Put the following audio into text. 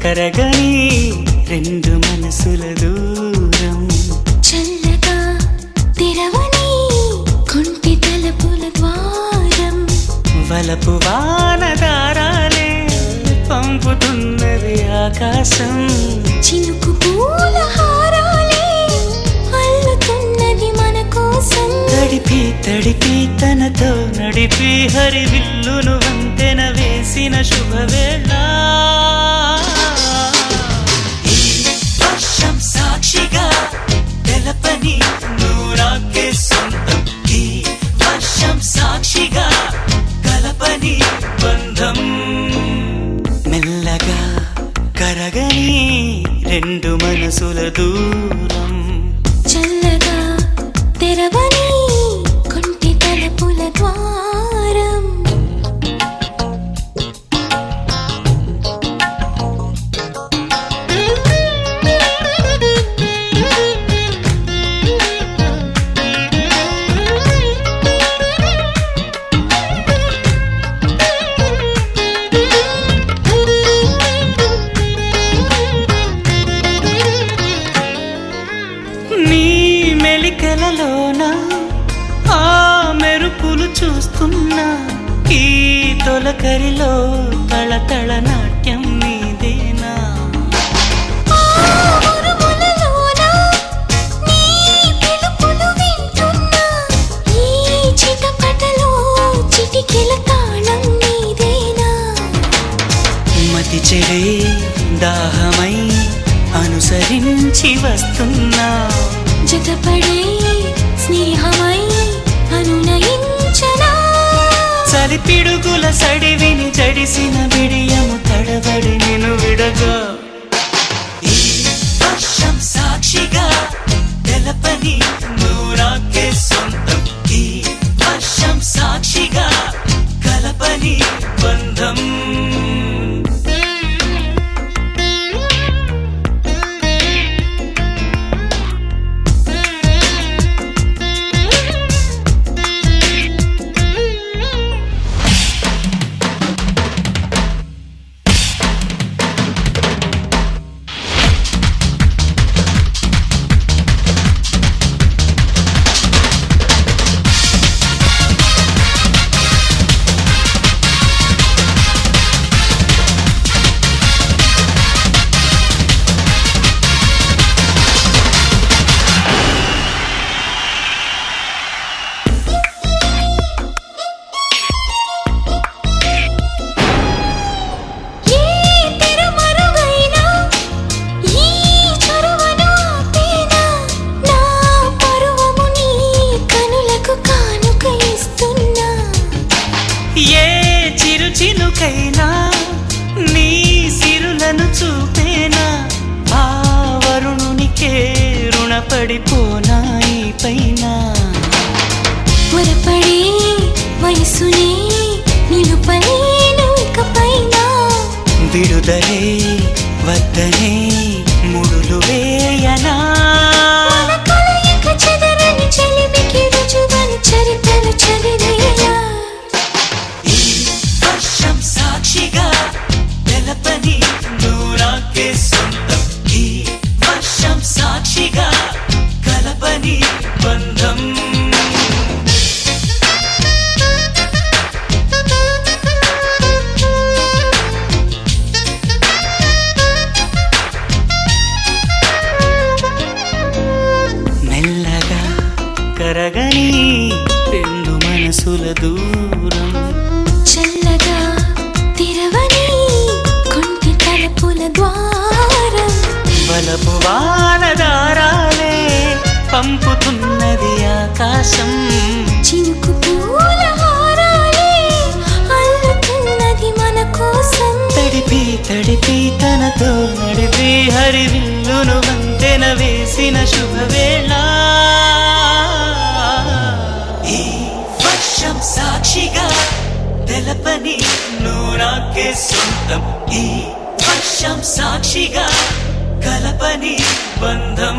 కరగని రెండు మనసుల దూరం చల్లగా తెరవని కొంటి తలుపుల ద్వారం వలపు వానదారాలే పంపుతున్నది ఆకాశం చినుకు పూల హారాలే అల్లుతున్నది మన కోసం తడిపి తడిపి తనతో నడిపి హరివిల్లును వంతెన వేసిన శుభవేళ ఈ వర్షం సాక్షిగా తెలపని నూరాకే సొంతం ఈ వర్షం సాక్షిగా కలపని బంధం మెల్లగా కరగని రెండు మనసుల దూరం చల్లగా తెరవని కొంటి తలుపుల ద్వారం నీ మెలికలలోన ఆ మెరుపులు చూస్తున్నా ఈ తొలకరిలో తళతళ నాట్యం నీదేనా మతి చెడే దాహమై అనుసరించి వస్తున్నా జతపడే స్నేహమై అనునయించనా చలి పిడుగుల సడివిని జడిసిన బిడియము తడబడి నిన్ను విడగా ఈ వర్షం సాక్షిగా తెలపని నూరాకే సొంతం ఈ వర్షం సాక్షిగా కలపని బంధం ఏ చిరు చినుకైనా నీ సిరులను చూపేనా ఆ వరుణునికే రుణపడిపోనా ఈ పైన త్వరపడే వయసునే నిలుపలేను ఇకపైన విడుదలే వద్దనే ముడులు వేయనా మన కలయిక చెదరని చెలిమికి రుజువని చరిత్రలు చదివేలా ఈ వర్షం సాక్షిగా తెలపని నూరాకే సొంతం ఈ వర్షం సాక్షిగా కలపని బంధం మెల్లగా కరగని రెండు మనసుల దూరం చల్లగా తెరవని కొంటి తలుపుల ద్వారం వలపు వానదారాలే పంపుతున్నది ఆకాశం చినుకు పూల హారాలే అల్లుతున్నది మన కోసం తడిపి తడిపి తనతో నడిపి హరివిల్లును వంతెన వేసిన శుభవేళ ఈ వర్షం సాక్షిగా తెలపని నూరాకే సొంతం ఈ వర్షం సాక్షిగా కలపని బంధం